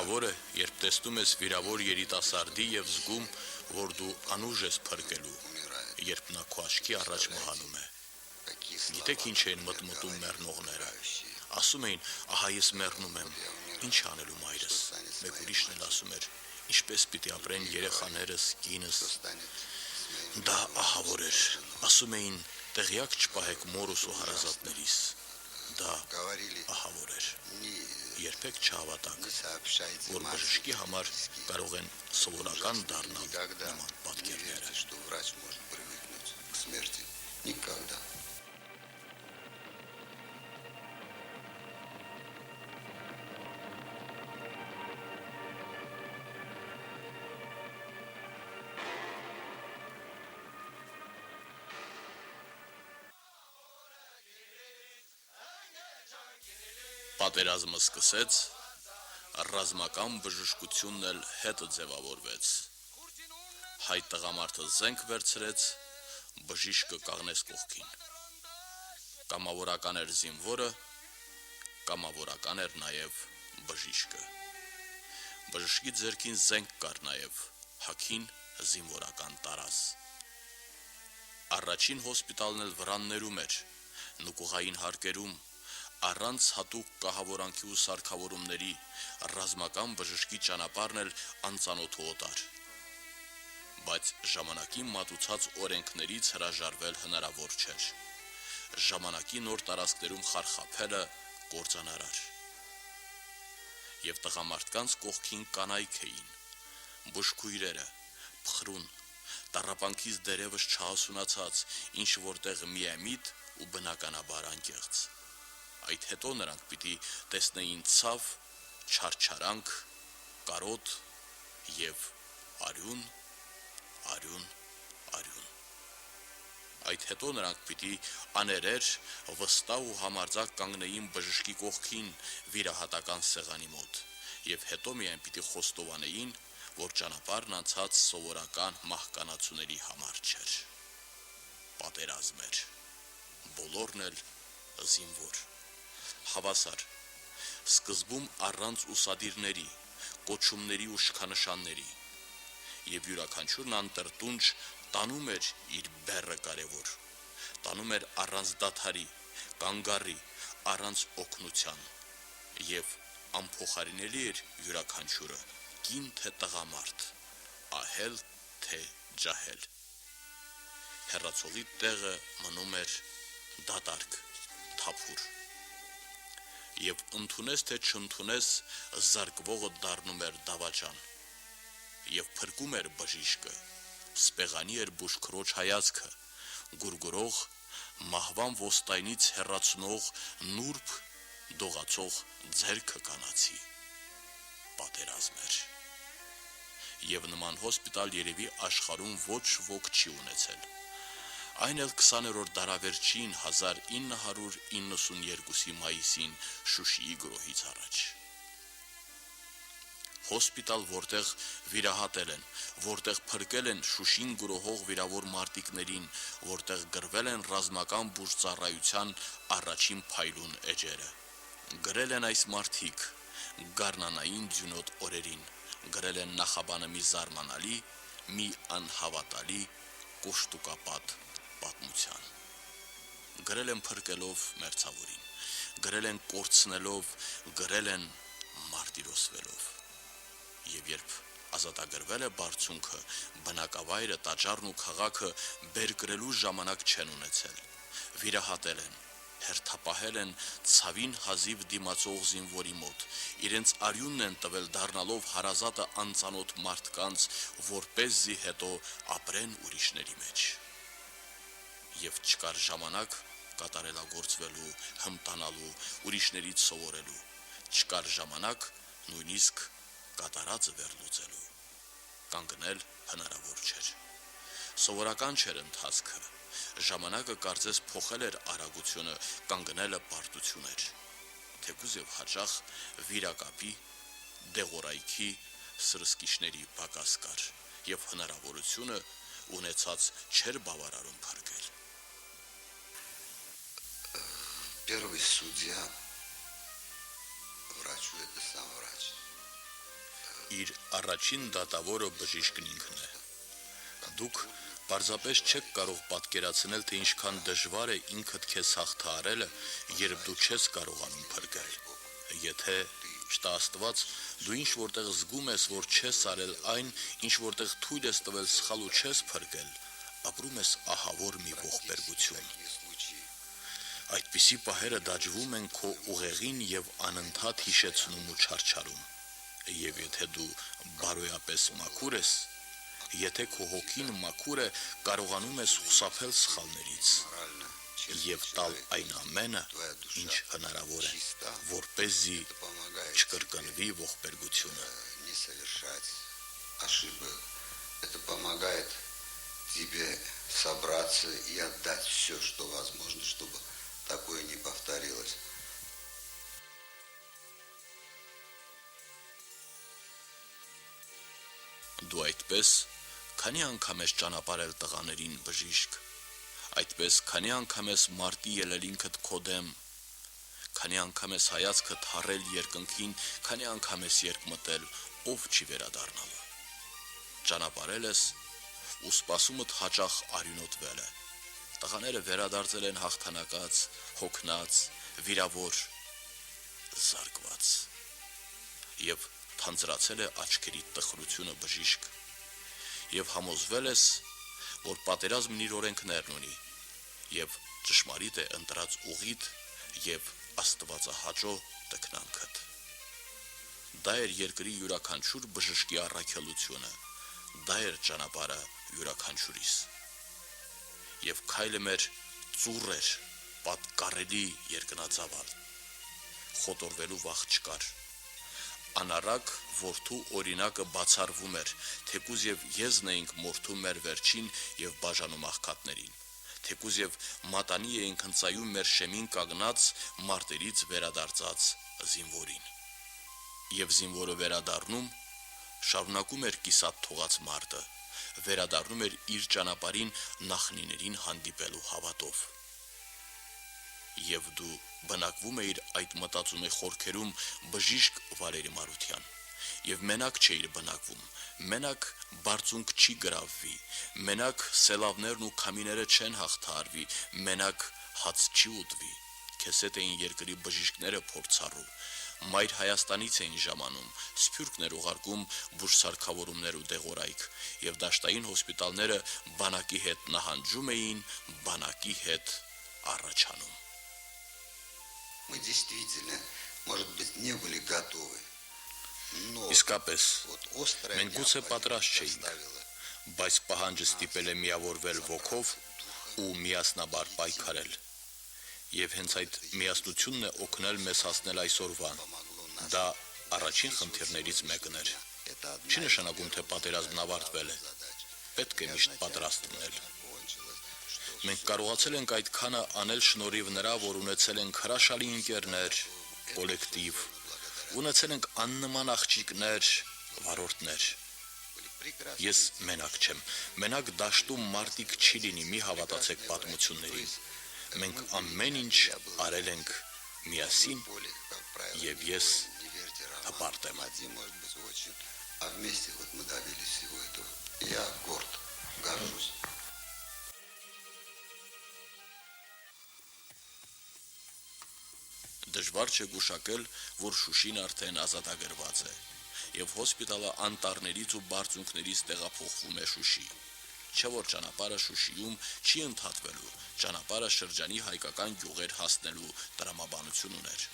ահավոր է, երբ տեսնում ես վիրավոր երիտասարդի եւ զգում, որ դու անուժ ես փրկելու, երբ նա քո աչքի առաջ մահանում է։ Գիտեք ինչ էին մտմտում մեռնողները։ Ասում էին, ահա ես մեռնում եմ, ինչ անելու մայրս։ Մեկ ուրիշն էլ ասում էր, ինչպես պիտի ապրեն երեխաներս, կինս։ Դա ահավոր էր։ Ասում էին, տեղյակ չպահեք մորս ու հարազատներիս։ Դա ահավոր էր։ Երբեք չհավատաք, որ բժշկի համար կարող են սովորական դառնալ նման պատկերները։ Պատերազմը սկսեց, ռազմական բժշկությունն էլ հետը ձևավորվեց։ Հայ տղամարդը զենք վերցրեց, բժիշկը կաղնեց կողքին։ Կամավորական էր զինվորը, կամավորական էր նաև բժիշկը։ Բժշկի ձեռքին զենք կար նաև, հագին զինվորական տարազ։ Առաջին հոսպիտալն էլ վրաններում էր, նկուղային հարկերում, առանց հատուկ կահավորանքի ու սարքավորումների, ռազմական բժշկի ճանապարհն էլ անծանոթ ու օտար։ Բայց ժամանակին մատուցած օրենքներից հրաժարվել հնարավոր չէր։ Ժամանակի նոր տարածքներում խարխափելը կործանարար։ Եվ տղամարդկանց կողքին կանայք էին, բուժքույրերը, փխրուն, տառապանքից դերևս չհասունացած, ինչ որտեղ միամիտ ու բնականաբար անկեղծ։ Այդ հետո նրանք պիտի տեսնեին ցավ, չարչարանք, կարոտ եւ արյուն, արյուն, արյուն։ Այդ հետո նրանք պիտի աներեր, վստահ ու համարձակ կանգնեին բժշկի կողքին վիրահատական սեղանի մոտ, եւ հետո միայն պիտի խոստովանեին, որ ճանապարհն անցած սովորական մահկանացուների համար չէր։ Պատերազմ էր, բոլորն էլ զինվոր։ Հավասար, սկզբում առանց ուսադիրների, կոչումների ու շքանշանների, եւ յուրաքանչյուրն անտրտունջ տանում էր իր բեռը կարևոր, տանում էր առանց դադարի, կանգառի, առանց օգնության, եւ անփոխարինելի էր յուրաքանչյուրը, կին թե տղամարդ, ահել թե ջահել։ Հեռացողի տեղը մնում էր դատարկ, թափուր։ Եվ ընդունես թե չընդունես, զարկվողը դառնում էր դավաճան։ Եվ փրկում էր բժիշկը, սպեղանի էր բուժքրոջ հայացքը, գուրգուրող, մահվան ոստայնից հեռացնող, նուրբ, դողացող ձեռքը կանացի։ Պատերազմ էր։ Եվ նման հոսպիտալ երևի աշխարհում ոչ ոք չի ունեցել։ Այն էլ 20-րդ դարավերջին 1992-ի մայիսին Շուշիի գրոհից առաջ։ Հոսպիտալ, որտեղ վիրահատել են, որտեղ փրկել են Շուշին գրոհող վիրավոր մարտիկներին, որտեղ գրվել են ռազմական բուժծառայության առաջին փայլուն էջերը։ Գրել են այս մարդիկ գարնանային ձյունոտ օրերին, գրել են նախաբանը մի զարմանալի, մի անհավատալի կոշտուկապատ պատմության։ Գրել են փրկելով մերձավորին, գրել են կորցնելով, գրել են մարտիրոսվելով։ Եվ երբ ազատագրվել է բարձունքը, բնակավայրը, տաճարն ու քաղաքը բերկրելու ժամանակ չեն ունեցել։ Վիրահատել են, հերթապահել են ցավին հազիվ դիմացող զինվորի մոտ, իրենց արյունն են տվել դառնալով հարազատը անծանոթ մարդկանց, որպեսզի հետո ապրեն ուրիշների մեջ։ Եվ չկար ժամանակ կատարելագործվելու, հմտանալու, ուրիշներից սովորելու, չկար ժամանակ նույնիսկ կատարածը վերլուծելու։ Կանգնել հնարավոր չէր։ Սովորական չէր ընթացքը, ժամանակը կարծես փոխել էր արագությունը, կանգնելը պարտություն էր, թեկուզ եւ հաճախ վիրակապի, դեղորայքի, սրսկիչների պակաս կար, եւ հնարավորությունը ունեցած չէր բավարարում փրկել։ Первый судья, врачу это сам врач, իր առաջին դատավորը բժիշկն ինքն է։ Դուք պարզապես չեք կարող պատկերացնել, թե ինչքան դժվար է ինքդ քեզ հաղթահարելը, երբ դու չես կարողանում փրկել։ Եթե, չտա Աստված, դու ինչ որտեղ զգում ես, որ չես արել այն, ինչ որտեղ թույլ ես տվել սխալ ու չես փրկել, ապրում ես ահավոր մի ողբերգություն։ Այդպիսի պահերը դաջվում են քո ուղեղին եւ անընդհատ հիշեցնում ու չարչարում։ Եվ եթե դու բարոյապես մաքուր ես, եթե քո հոգին մաքուր է, կարողանում ես խուսափել սխալներից եւ տալ այն ամենը, ինչ հնարավոր է, որպեսզի չկրկնվի ողբերգությունը։ Это помогает тебе собраться и отдать все, что возможно, чтобы такое не повторилось. Դու այդպես քանի անգամ ես ճանապարհել տղաներին բժիշկ, այդպես քանի անգամ ես մարտի ելել ինքդ քո դեմ, քանի անգամ ես հայացքդ հառել երկնքին, քանի անգամ ես երկմտել, ով չի վերադառնալու։ Ճանապարհել ես ու սպասումդ հաճախ արյունոտվել է։ Տղաները վերադարձել են հաղթանակած, հոգնած, վիրավոր, զարկված։ Եվ թանձրացել է աչքերի տխրությունը բժիշկ։ Եվ համոզվել ես, որ պատերազմն իր օրենքներն ունի, եւ ճշմարիտ է ընտրած ուղիդ եւ աստվածահաճո տքնանքդ։ Դա էր երկրի յուրաքանչյուր բժշկի առաքելությունը, դա էր ճանապարհը յուրաքանչյուրիս։ Եվ քայլը մեր ծուռ էր, պատկառելի երկնածավալ, խոտորվելու վախ չկար։ Անառակ որդու օրինակը բացառվում էր, թեկուզ եւ եզն էինք մորթում մեր վերջին եւ բաժանում աղքատներին, թեկուզ եւ մատանի էինք հնծայում մեր շեմին կանգնած մարտերից վերադարձած զինվորին։ Եվ զինվորը վերադառնում, շարունակում էր կիսատ թողած մարտը, վերադառնում էր իր ճանապարհին նախնիներին հանդիպելու հավատով։ Եվ դու բնակվում էիր այդ մտածումի խորքերում բժիշկ Վալերի Մարության, եւ մենակ չէիր բնակվում, մենակ բարձունք չի գրավվի, մենակ սելավներն ու քամիները չեն հաղթահարվի, մենակ հաց չի ուտվի, քեզ հետ էին երկրի բժիշկները փորձառու, Մայր Հայաստանից էին ժամանում, սփյուռքներ ուղարկում բուժսարքավորումներ ու դեղորայք, եւ դաշտային հոսպիտալները բանակի հետ նահանջում էին, բանակի հետ առաջանում։ Мы действительно, может быть, не были готовы. Իսկապես, մենք գուցե պատրաստ չէինք, բայց պահանջը ստիպել է միավորվել ոգով ու միասնաբար պայքարել։ Եվ հենց այդ միասնությունն է օգնել մեզ հասնել այսօրվան։ Դա առաջին խնդիրներից մեկն էր։ Չի նշանակում, թե պատերազմն ավարտվել է։ Պետք է միշտ պատրաստ մնել։ Մենք կարողացել ենք այդքանը անել շնորհիվ նրա, որ ունեցել ենք հրաշալի ընկերներ, կոլեկտիվ, ունեցել ենք աննման աղջիկներ, վարորդներ։ Ես մենակ չեմ, մենակ դաշտում մարտիկ չի լինի, մի հավատացեք պատմություններին։ Մենք ամեն ինչ արել ենք միասին, եւ ես հպարտ եմ։ А вместе вот мы добились всего этого. Я горд, горжусь. Դժվար չէ գուշակել, որ Շուշին արդեն ազատագրված է, եւ հոսպիտալը անտառներից ու բարձունքներից տեղափոխվում է Շուշի։ Չէ որ ճանապարհը Շուշիում չի ընդհատվելու, ճանապարհը շրջանի հայկական գյուղեր հասնելու տրամաբանություն ուներ։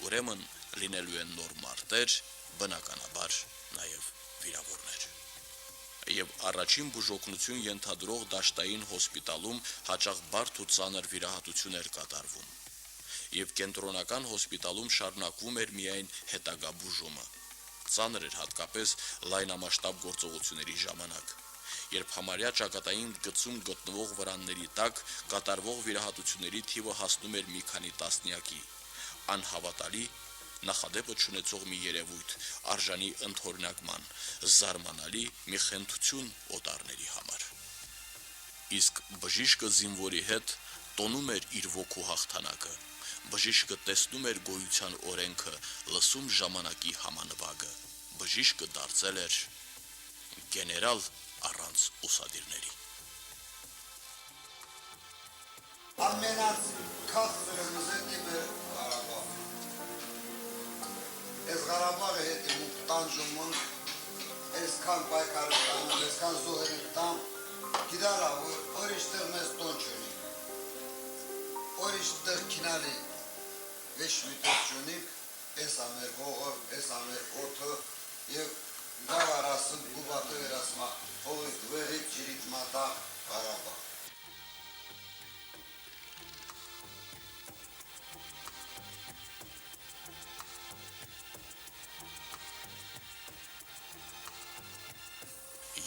Ուրեմն լինելու են նոր մարտեր, բնականաբար նաեւ վիրավորներ։ Եվ առաջին բուժօգնություն ենթադրող դաշտային հոսպիտալում հաճախ բարդ ու ծանր վիրահատություն էր կատարվում։ Եվ կենտրոնական հոսպիտալում շարունակվում էր միայն հետագա բուժումը։ Ծանր էր հատկապես լայնամասշտաբ գործողությունների ժամանակ, երբ համարյա ճակատային գծում գտնվող վրանների տակ կատարվող վիրահատությունների թիվը հասնում էր մի քանի տասնյակի։ Անհավատալի, նախադեպը չունեցող մի երևույթ, արժանի ընդօրինակման, զարմանալի մի խենթություն օտարների համար։ Իսկ բժիշկը զինվորի հետ տոնում էր իր ոգու հաղթանակը։ Բժիշկը տեսնում էր գոյության օրենքը, լսում ժամանակի համանվագը, բժիշկը դարձել էր գեներալ առանց ուսադիրների։ Ամենած քաղցրը մզենի մեր Ղարաբաղ։ Այս Ղարաբաղը հետի մուկ տանջումն, այսքան պայքարստանում, այսքան զոհերին տամ, գիտարա, որիշտեղ մեզ տոն չունի, որիշտեղ կինալի վեշ միտոց չունիք, այս ամեր հողը, այս ամեր օթը և գավար ասում, գուբատը վերասմա, հողից դվերից ջիրից մատա Ղարաբաղ։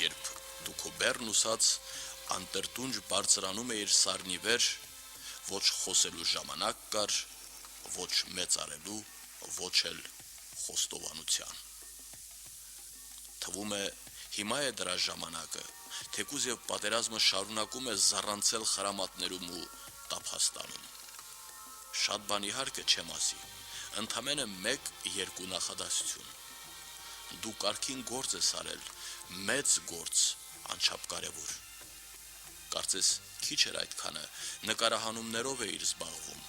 Երբ դու քո բեռն ուսած անտրտունջ բարձրանում էիր սարնի վեր, ոչ խոսելու ժամանակ կար, ոչ մեծարելու, ոչ էլ խոստովանության։ Թվում է հիմա է դրա ժամանակը, թեկուզ եւ պատերազմը շարունակում է զառանցել խրամատներում ու տափաստանում։ Շատ բան իհարկե չեմ ասի, ընդամենը 1-2 նախադասություն։ Դու կարգին գործ ես արել, մեծ գործ, անչափ կարևոր։ Կարծես քիչ էր այդքանը, նկարահանումներով էիր զբաղվում,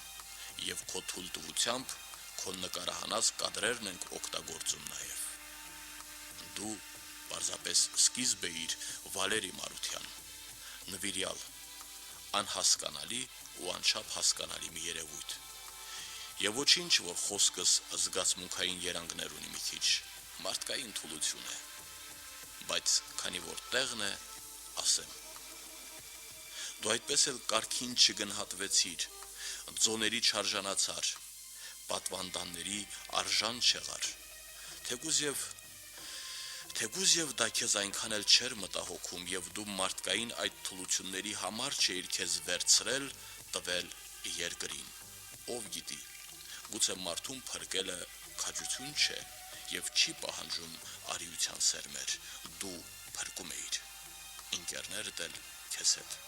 եւ քո թույլտվությամբ քո նկարահանած կադրերն ենք օգտագործում նաեւ։ Դու պարզապես սկիզբ էիր Վալերի Մարության, նվիրյալ, անհասկանալի ու անչափ հասկանալի մի երևույթ։ Եվ ոչինչ, որ խոսքս զգացմունքային երանգներ ունի մի քիչ, մարդկային թուլություն է, բայց քանի որ տեղն է, ասեմ։ Դու այդպես էլ կարգին չգնահատվեցիր, ձոների չարժանացար, պատվանդանների արժան չեղար, թեկուզ եւ դա քեզ այնքան էլ չէր մտահոգում եւ դու մարդկային այդ թուլությունների համար չէիր քեզ վերցրել, տվել երկրին, ով գիտի, գուցե մարդուն փրկելը քաջություն չէ եւ չի պահանջում արիության սերմեր, դու փրկում էիր, ինկերներդ էլ քեզ հետ։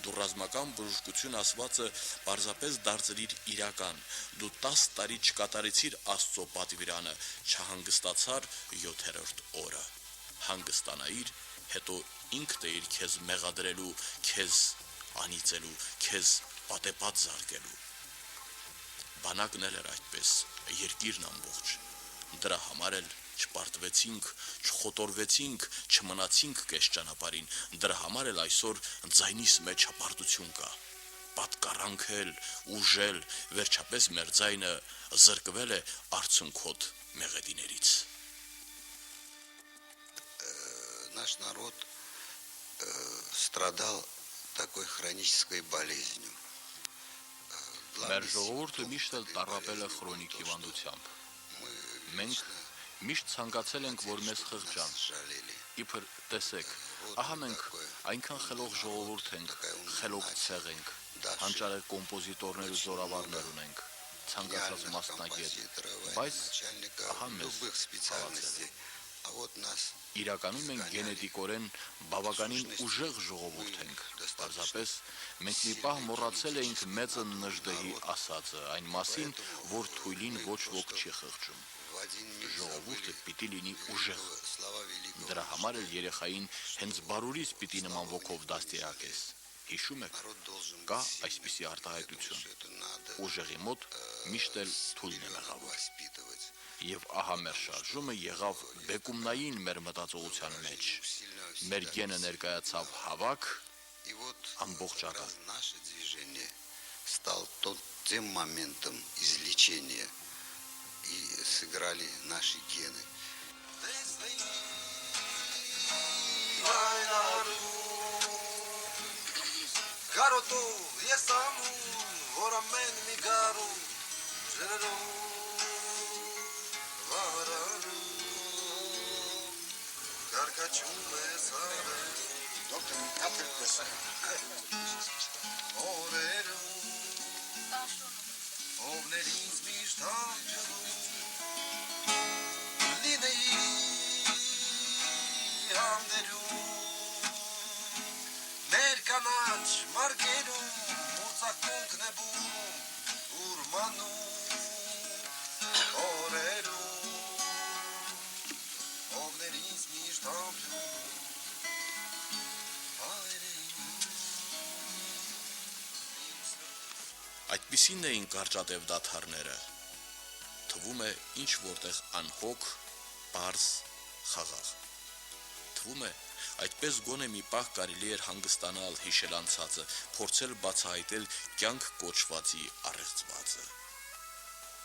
Դու ռազմական բժշկություն ասվածը պարզապես դարձրիր իրական, դու 10 տարի չկատարեցիր Աստծո պատվիրանը, չհանգստացար 7-րդ օրը, հանգստանայիր, հետո ինքդ էիր քեզ մեղադրելու, քեզ անիծելու, քեզ պատեպատ զարկելու։ Բանակն էլ էր այդպես, երկիրն ամբողջ, դրա համար էլ չպարտվեցինք, չխոտորվեցինք, չմնացինք կես ճանապարհին, դրա համար էլ այսօր ձայնիս մեջ հպարտություն կա, պատկառանքել, ուժել, վերջապես մեր ձայնը զրկվել է արցունքոտ մեղեդիներից։ Наш народ страдал такой хронической болезнью. Մեր ժողովուրդը միշտ էլ տառապել է քրոնիկ հիվանդությամբ։ Մենք միշտ ցանկացել ենք, որ մեզ խղճան։ Իբր տեսեք, ահա մենք այնքան խելոք ժողովուրդ ենք, խելոք ցեղ ենք, հանճարեղ կոմպոզիտորներ ու զորավարներ ունենք, ցանկացած մասնագետ, բայց ահա մեզ հավաքել է։ Իրականում մենք գենետիկորեն բավականին ուժեղ ժողովուրդ ենք, պարզապես մենք մի պահ մոռացել էինք մեծը Նժդեհի ասածը, այն մասին, որ թույլին ոչ ոք չի խղճում։ Ժողովուրդը պիտի լինի ուժեղ։ Դրա համար էլ երեխային հենց բարուրից պիտի նման ոգով դաստիարակես։ Հիշում եք, կա այսպիսի արտահայտություն։ Ուժեղի մոտ միշտ էլ թույլն է մեղավոր։ Եվ ահա մեր շարժումը եղավ բեկումնային մեր մտածողության մեջ։ Մեր գենը ներկայացավ հավաք, ամբողջական։ Стал тем моментом излечения, и сыграли наши гены. Այդպիսին էին կարճատև դադարները։ Թվում է ինչ որտեղ անհոգ, պարզ, խաղաղ։ Թվում է, այդպես գոնե մի պահ կարելի էր հանգստանալ, հիշել անցածը, փորձել բացահայտել կյանք կոչվածի առեղծվածը։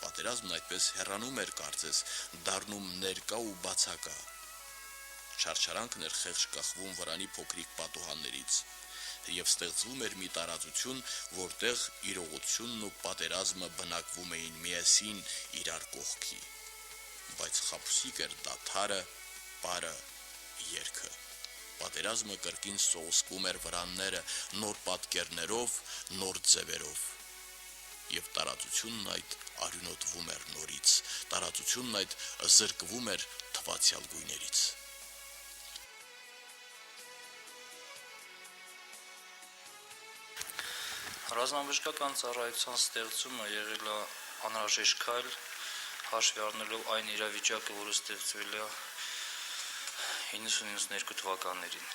Պատերազմն այդպես հեռանում էր կարծես, դառնում ներկա ու բացակա։ Չարչարանքն էր խեղճ կախվում վրանի փոքրիկ պատուհաններից, եւ ստեղծվում էր մի տարածություն, որտեղ իրողությունն ու պատերազմը բնակվում էին միասին իրար կողքի։ Բայց խաբուսիկ էր դադարը, պարը, երգը։ Պատերազմը կրկին սողսկում էր վրանները նոր պատկերներով, նոր ձևերով։ Եվ տարածությունն այդ արյունոտվում էր նորից, տարածությունն այդ զրկվում էր թվացյալ գույներից։ Ռազմաբժշկական ծառայության ստեղծումը եղել է անհրաժեշտ քայլ, հաշվի առնելով այն իրավիճակը, որը ստեղծվել է 90-92 թվականներին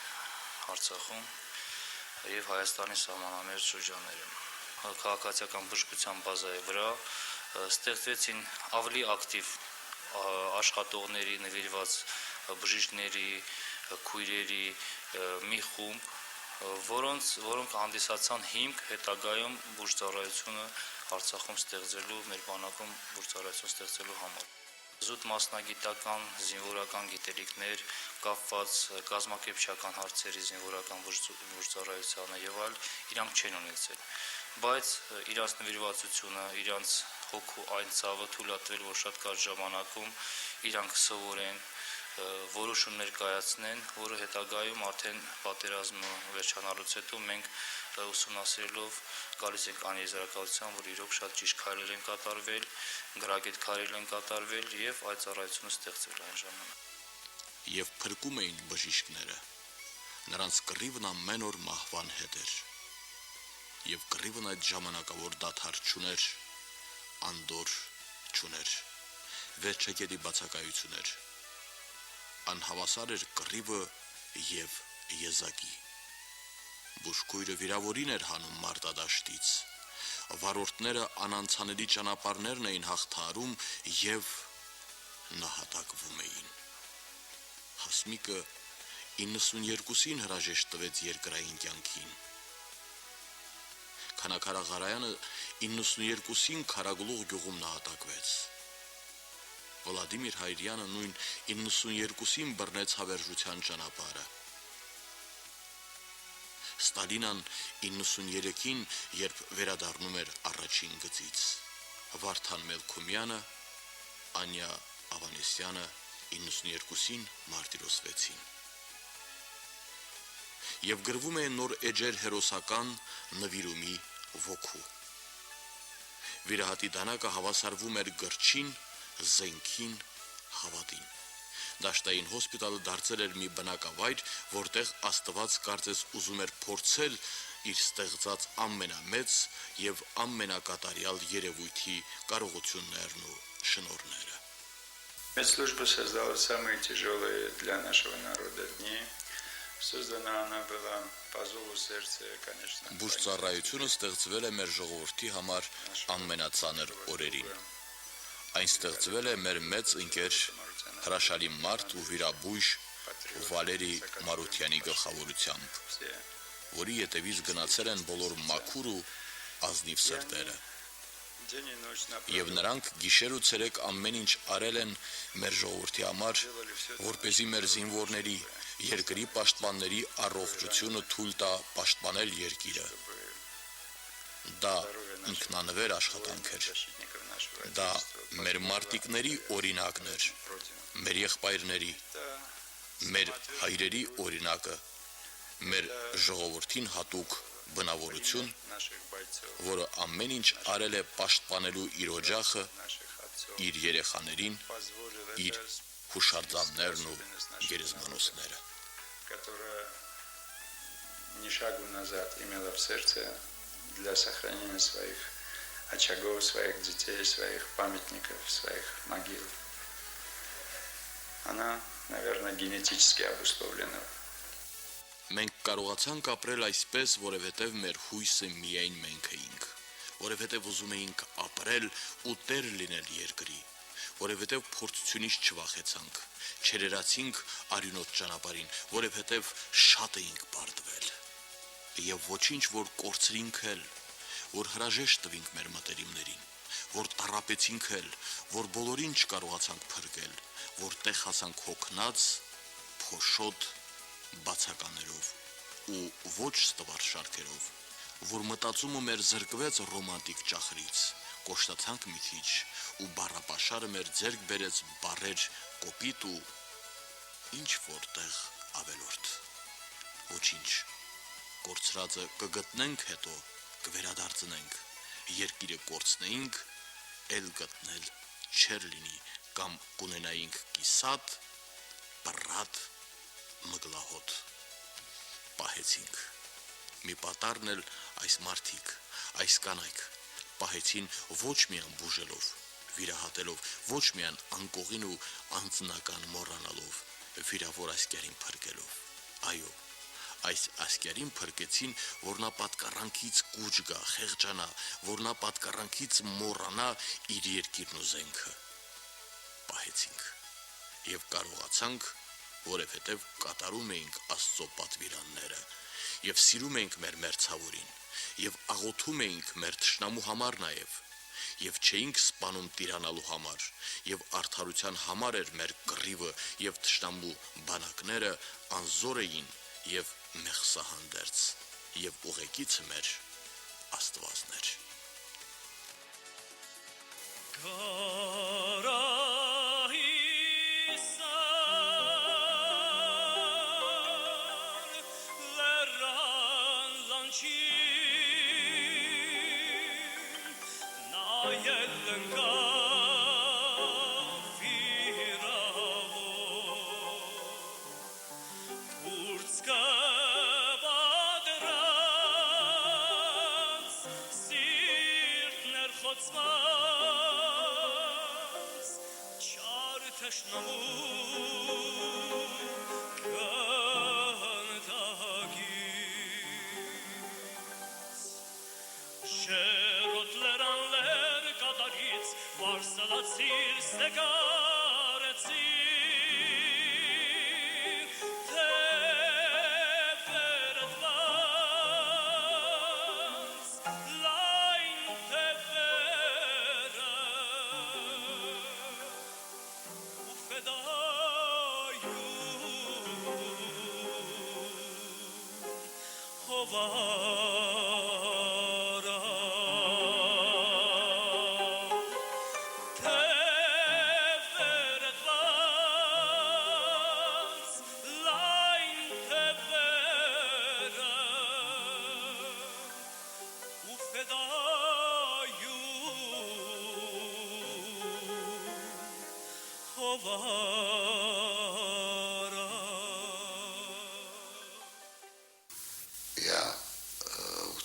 Արցախում եւ Հայաստանի սահմանամերձ շրջաններում։ Քաղաքացիական բժշկության բազայի վրա ստեղծվեցին ավելի ակտիվ աշխատողների, նվիրված բժիշկների, քույրերի մի խումբ, որոնք հանդիսացան հիմք հետագայում բուժծառայությունը Արցախում ստեղծելու, մեր բանակում բուժծառայություն ստեղծելու համար։ Զուտ մասնագիտական, զինվորական գիտելիքներ, կապված կազմակերպչական հարցերի զինվորական բուժծառայությանը եւ այլ, իրանք չեն ունեցել։ Բայց իրանց նվիրվածությունը, իրանց հոգու այն ցավը թույլ է տվել, որ շատ կարճ ժամանակում իրանք սովորեն, որոշումներ կայացնեն, որը հետագայում արդեն պատերազմը վերջանալուց հետո մենք ուսումնասիրելով գալիս ենք այն եզրակացության, որ իրոք շատ ճիշտ քայլեր են կատարվել, գրագետ քայլեր են կատարվել եւ այդ ծառայությունը ստեղծվել այն ժամանակ։ Եվ փրկում էին բժիշկները։ Նրանց կռիվն ամեն օր մահվան հետ էր։ Եվ կռիվն այդ ժամանակավոր դադար չուներ, անդոր չուներ, վերջակետի բացակայություն էր։ Անհավասար էր կռիվը եւ եզակի։ Բուժքույրը վիրավորին էր հանում մարտադաշտից, վարորդները անանցանելի ճանապարհներն էին հաղթահարում եւ նահատակվում էին։ Հասմիկը 92-ին հրաժեշտ տվեց երկրային կյանքին։ Քանաքարաղարայանը 92-ին Քարագլուղ գյուղում նահատակվեց։ Վլադիմիր Հայրյանը նույն 92-ին բռնեց հավերժության ճանապարհը։ Ստալինան 93-ին, երբ վերադառնում էր առաջին գծից, Վարդան Մելքումյանը, Անյա Ավանեսյանը 92-ին մարտիրոսվեցին։ Եվ գրվում է նոր էջեր հերոսական նվիրումի ոգու։ Վիրահատի դանակը հավասարվում էր գրչին, զենքին, հավատին։ Դաշտային հոսպիտալը դարձել էր մի բնակավայր, որտեղ Աստված կարծես ուզում էր փորձել իր ստեղծած ամենամեծ եւ ամենակատարյալ երևույթի կարողություններն ու շնորհները։ Спецслужба создала самые тяжелые для нашего народа дни. Создана она была по зову сердца, конечно. Բուժծառայությունը ստեղծվել է մեր ժողովրդի համար ամենածանր օրերին։ Այն ստեղծվել է մեր մեծ ընկեր հրաշալի մարդ ու վիրաբույժ Վալերի Մարությանի գլխավորությամբ, որի ետևից գնացել են բոլոր մաքուր ու ազնիվ սրտերը։ Եվ նրանք գիշեր ու ցերեկ ամեն ինչ արել են մեր ժողովրդի համար, որպեսզի մեր զինվորների, երկրի պաշտպանների առողջությունը թույլ տա պաշտպանել երկիրը։ Դա ինքնանվեր աշխատանք էր։ Դա մեր մարտիկների օրինակն էր, մեր եղբայրների, մեր հայրերի օրինակը, մեր ժողովրդին հատուկ բնավորություն, որը ամեն ինչ արել է պաշտպանելու իր օջախը, իր երեխաներին, իր հուշարձաններն ու գերեզմանոցները։ Которая ни шагу назад имела в сердце для сохранения своих очагов, своих детей, своих памятников, своих могил. Она, наверное, генетически обусловлена. Մենք կարողացանք ապրել այսպես, որովհետև մեր հույսը միայն մենք էինք, որովհետև ուզում էինք ապրել ու տեր լինել երկրի, որովհետև փորձությունից չվախեցանք, չերերացինք արյունոտ ճանապարհին, որովհետև շատ էինք պարտվել։ Եվ ոչինչ, որ կորցրինք էլ, որ հրաժեշտ տվինք մեր մտերիմներին, որ տառապեցինք էլ, որ բոլորին չկարողացանք փրկել, որ տեղ հասանք հոգնած, փոշոտ բացականերով ու ոչ ստվար շարքերով, որ մտածումը մեր զրկվեց ռոմանտիկ ճախրից, կոշտացանք մի քիչ ու բառապաշարը մեր ձեռք բերեց բառեր կոպիտ ու ինչ որտեղ ավելորդ։ Ոչինչ, կորցրածը կգտնենք հետո, կվերադարձնենք, երկիրը կորցնեինք, էլ գտնել չեր լինի կամ կունենայինք կիսատ, պռատ, մգլահոտ։ Պահեցինք։ Մի պատառն էլ այս մարդիկ, այս կանայք պահեցին ոչ միայն բուժելով, վիրահատելով, ոչ միայն անկողին ու անձնական մոռանալով, վիրավոր ասկերին փրկելով։ Այո, այս ասկերին փրկեցին, որ նա պատկառանքից կուչ գա, խեղճանա, որ նա պատկառանքից մոռանա իր երկիրն ու զենքը։ Պահեցինք եւ կարողացանք, որովհետեւ կատարում էինք Աստծո պատվիրանները եւ սիրում էինք մեր մերձավորին եւ աղոթում էինք մեր թշնամու համար նաեւ եւ չէինք սպանում տիրանալու համար եւ արդարության համար էր մեր կռիվը եւ թշնամու բանակները անզոր էին եւ մեղսահանդերձ եւ ուղեկիցը մեր Աստվածն էր։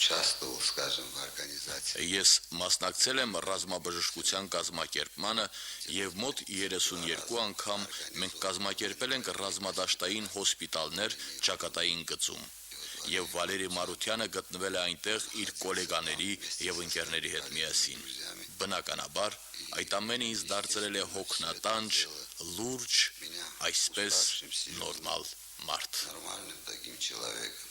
Участвовал, скажем, в организации. Ես մասնակցել եմ ռազմաբժշկության կազմակերպմանը եւ մոտ 32 անգամ մենք կազմակերպել ենք ռազմադաշտային հոսպիտալներ ճակատային գծում եւ Վալերի Մարությանը գտնվել է այնտեղ իր գոլեգաների եւ ընկերների հետ միասին։ Բնականաբար այդ ամենը ինձ դարձրել է հոգնատանջ, լուրջ, այսպես նորմալ մարդ։ Нормальным таким человеком.